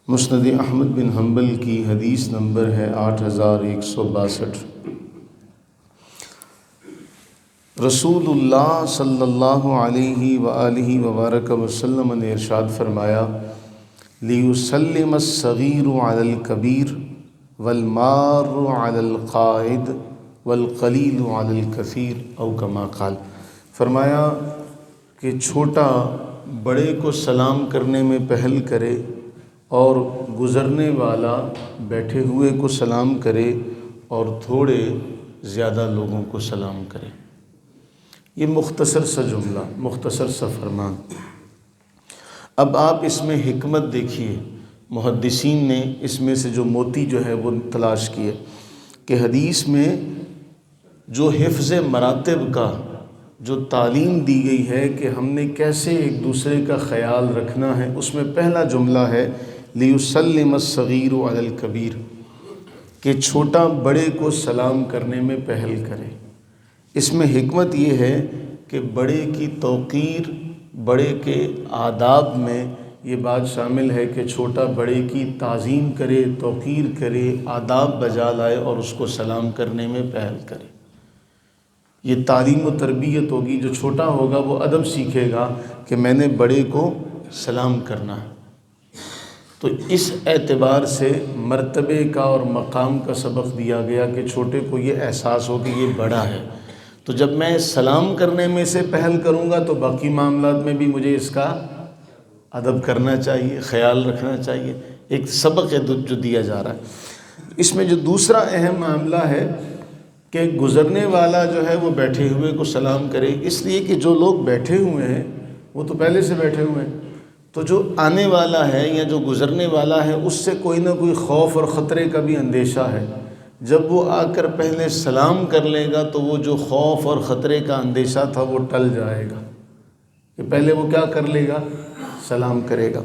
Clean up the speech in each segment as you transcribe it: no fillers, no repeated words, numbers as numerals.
مسند احمد بن حنبل کی حدیث نمبر ہے 8162۔ رسول اللہ صلی اللہ علیہ وآلہ وبارک وسلم نے ارشاد فرمایا، لیسلم الصغیر علی الکبیر والمار علی القاعد والقلیل علی الکثیر او کما قال۔ فرمایا کہ چھوٹا بڑے کو سلام کرنے میں پہل کرے اور گزرنے والا بیٹھے ہوئے کو سلام کرے اور تھوڑے زیادہ لوگوں کو سلام کرے۔ یہ مختصر سا جملہ، مختصر سا فرمان۔ اب آپ اس میں حکمت دیکھیے، محدثین نے اس میں سے جو موتی جو ہے وہ تلاش کیے کہ حدیث میں جو حفظ مراتب کا جو تعلیم دی گئی ہے کہ ہم نے کیسے ایک دوسرے کا خیال رکھنا ہے، اس میں پہلا جملہ ہے لیسلم الصغیر علی الکبیر، کہ چھوٹا بڑے کو سلام کرنے میں پہل کرے۔ اس میں حکمت یہ ہے کہ بڑے کی توقیر، بڑے کے آداب میں یہ بات شامل ہے کہ چھوٹا بڑے کی تعظیم کرے، توقیر کرے، آداب بجا لائے اور اس کو سلام کرنے میں پہل کرے۔ یہ تعلیم و تربیت ہوگی۔ جو چھوٹا ہوگا وہ ادب سیکھے گا کہ میں نے بڑے کو سلام کرنا ہے۔ تو اس اعتبار سے مرتبے کا اور مقام کا سبق دیا گیا کہ چھوٹے کو یہ احساس ہو کہ یہ بڑا ہے، تو جب میں سلام کرنے میں سے پہل کروں گا تو باقی معاملات میں بھی مجھے اس کا ادب کرنا چاہیے، خیال رکھنا چاہیے۔ ایک سبق ہے جو دیا جا رہا ہے۔ اس میں جو دوسرا اہم معاملہ ہے کہ گزرنے والا جو ہے وہ بیٹھے ہوئے کو سلام کرے، اس لیے کہ جو لوگ بیٹھے ہوئے ہیں وہ تو پہلے سے بیٹھے ہوئے ہیں، تو جو آنے والا ہے یا جو گزرنے والا ہے اس سے کوئی نہ کوئی خوف اور خطرے کا بھی اندیشہ ہے۔ جب وہ آ کر پہلے سلام کر لے گا تو وہ جو خوف اور خطرے کا اندیشہ تھا وہ ٹل جائے گا، کہ پہلے وہ کیا کر لے گا؟ سلام کرے گا۔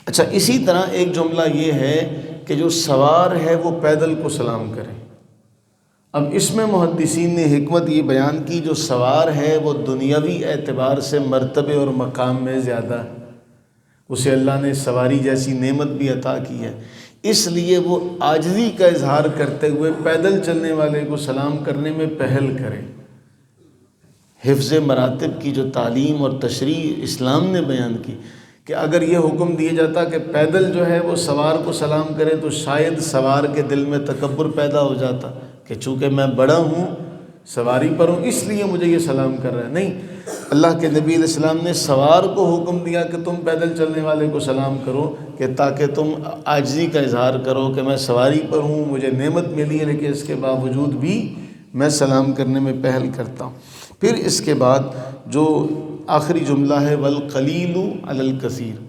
اچھا، اسی طرح ایک جملہ یہ ہے کہ جو سوار ہے وہ پیدل کو سلام کرے۔ اب اس میں محدثین نے حکمت یہ بیان کی، جو سوار ہے وہ دنیاوی اعتبار سے مرتبے اور مقام میں زیادہ ہے، اسے اللہ نے سواری جیسی نعمت بھی عطا کی ہے، اس لیے وہ عاجزی کا اظہار کرتے ہوئے پیدل چلنے والے کو سلام کرنے میں پہل کرے۔ حفظ مراتب کی جو تعلیم اور تشریح اسلام نے بیان کی کہ اگر یہ حکم دیا جاتا کہ پیدل جو ہے وہ سوار کو سلام کرے تو شاید سوار کے دل میں تکبر پیدا ہو جاتا کہ چونکہ میں بڑا ہوں، سواری پر ہوں، اس لیے مجھے یہ سلام کر رہا ہے۔ نہیں، اللہ کے نبی علیہ السلام نے سوار کو حکم دیا کہ تم پیدل چلنے والے کو سلام کرو، کہ تاکہ تم عاجزی کا اظہار کرو کہ میں سواری پر ہوں، مجھے نعمت ملی ہے لیکن اس کے باوجود بھی میں سلام کرنے میں پہل کرتا ہوں۔ پھر اس کے بعد جو آخری جملہ ہے والقلیل علی الکثیر،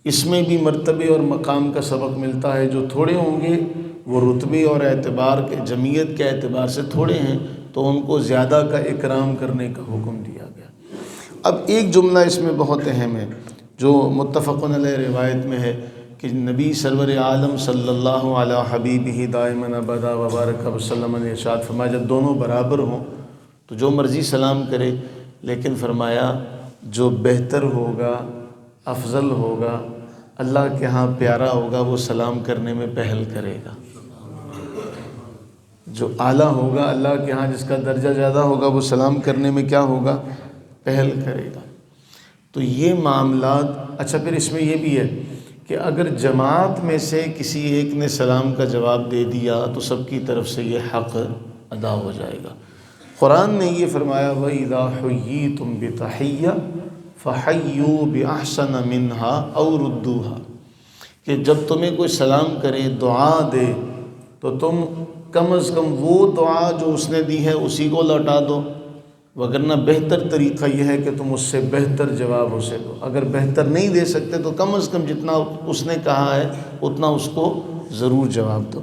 اس میں بھی مرتبے اور مقام کا سبق ملتا ہے۔ جو تھوڑے ہوں گے وہ رتبے اور اعتبار کے، جمعیت کے اعتبار سے تھوڑے ہیں، تو ان کو زیادہ کا اکرام کرنے کا حکم دیا گیا۔ اب ایک جملہ اس میں بہت اہم ہے جو متفق علیہ روایت میں ہے کہ نبی سرور عالم صلی اللہ علیہ حبیبہ دائما ابدا وبارک وسلم نے ارشاد فرمایا، جب دونوں برابر ہوں تو جو مرضی سلام کرے، لیکن فرمایا جو بہتر ہوگا، افضل ہوگا، اللہ کے ہاں پیارا ہوگا، وہ سلام کرنے میں پہل کرے گا۔ جو اعلیٰ ہوگا اللہ کے ہاں، جس کا درجہ زیادہ ہوگا، وہ سلام کرنے میں کیا ہوگا؟ پہل کرے گا۔ تو یہ معاملات۔ اچھا، پھر اس میں یہ بھی ہے کہ اگر جماعت میں سے کسی ایک نے سلام کا جواب دے دیا تو سب کی طرف سے یہ حق ادا ہو جائے گا۔ قرآن نے یہ فرمایا وَإِذَا حُيِّيتُم بِتَحِيَّةٍ فَحَيُّوا بِأَحْسَنَ مِنْهَا أَوْ رُدُّوهَا، کہ جب تمہیں کوئی سلام کرے، دعا دے، تو تم کم از کم وہ دعا جو اس نے دی ہے اسی کو لوٹا دو، وگرنہ بہتر طریقہ یہ ہے کہ تم اس سے بہتر جواب اسے دو۔ اگر بہتر نہیں دے سکتے تو کم از کم جتنا اس نے کہا ہے اتنا اس کو ضرور جواب دو۔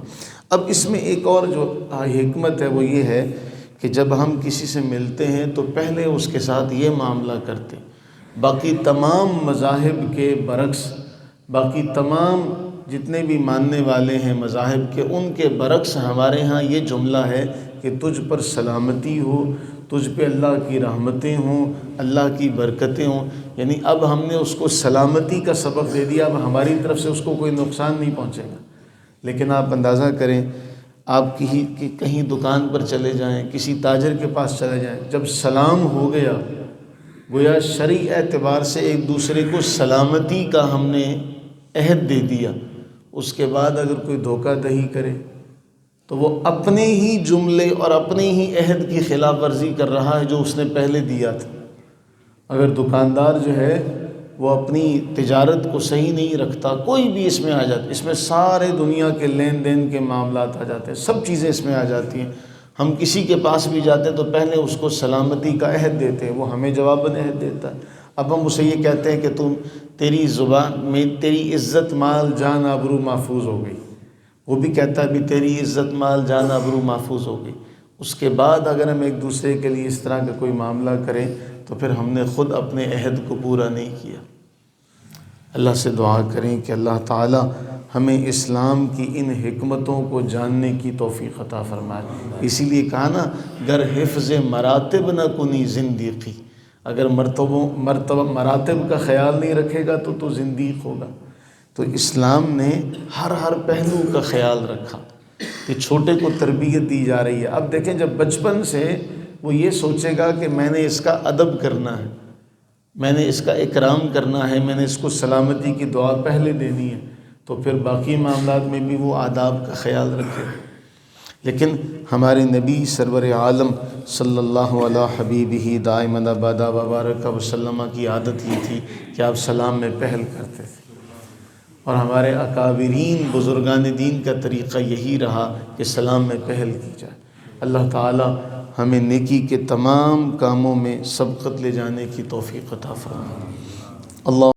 اب اس میں ایک اور جو حکمت ہے وہ یہ ہے کہ جب ہم کسی سے ملتے ہیں تو پہلے اس کے ساتھ یہ معاملہ کرتے۔ باقی تمام مذاہب کے برعکس، باقی تمام جتنے بھی ماننے والے ہیں مذاہب کے، ان کے برعکس ہمارے ہاں یہ جملہ ہے کہ تجھ پر سلامتی ہو، تجھ پہ اللہ کی رحمتیں ہوں، اللہ کی برکتیں ہوں. یعنی اب ہم نے اس کو سلامتی کا سبب دے دیا، اب ہماری طرف سے اس کو کوئی نقصان نہیں پہنچے گا. لیکن آپ اندازہ کریں، آپ کہیں دکان پر چلے جائیں، کسی تاجر کے پاس چلے جائیں، جب سلام ہو گیا گویا شرعی اعتبار سے ایک دوسرے کو سلامتی کا ہم نے عہد دے دیا. اس کے بعد اگر کوئی دھوکہ دہی کرے تو وہ اپنے ہی جملے اور اپنے ہی عہد کی خلاف ورزی کر رہا ہے جو اس نے پہلے دیا تھا. اگر دکاندار جو ہے وہ اپنی تجارت کو صحیح نہیں رکھتا، کوئی بھی اس میں آ جاتا، اس میں سارے دنیا کے لین دین کے معاملات آ جاتے ہیں، سب چیزیں اس میں آ جاتی ہیں. ہم کسی کے پاس بھی جاتے ہیں تو پہلے اس کو سلامتی کا عہد دیتے ہیں، وہ ہمیں جواباً عہد دیتا ہے. اب ہم اسے یہ کہتے ہیں کہ تیری زبان میں تیری عزت مال جان آبرو محفوظ ہو گئی، وہ بھی کہتا ہے بھی تیری عزت مال جان آبرو محفوظ ہو گئی. اس کے بعد اگر ہم ایک دوسرے کے لیے اس طرح کا کوئی معاملہ کریں تو پھر ہم نے خود اپنے عہد کو پورا نہیں کیا. اللہ سے دعا کریں کہ اللہ تعالی ہمیں اسلام کی ان حکمتوں کو جاننے کی توفیق عطا فرمائے. اسی لیے کہا نا، گر حفظ مراتب نہ کنی زندیقی، اگر مراتب کا خیال نہیں رکھے گا تو زندیق ہوگا. تو اسلام نے ہر پہلو کا خیال رکھا کہ چھوٹے کو تربیت دی جا رہی ہے. اب دیکھیں، جب بچپن سے وہ یہ سوچے گا کہ میں نے اس کا ادب کرنا ہے، میں نے اس کا اکرام کرنا ہے، میں نے اس کو سلامتی کی دعا پہلے دینی ہے، تو پھر باقی معاملات میں بھی وہ آداب کا خیال رکھے. لیکن ہمارے نبی سرور عالم صلی اللہ علیہ حبیبہ دائما ابدا وبارک وسلم کی عادت یہ تھی کہ آپ سلام میں پہل کرتے تھے، اور ہمارے اکابرین بزرگان دین کا طریقہ یہی رہا کہ سلام میں پہل کی جائے. اللہ تعالی ہمیں نیکی کے تمام کاموں میں سبقت لے جانے کی توفیق عطا فرمائے. اللہ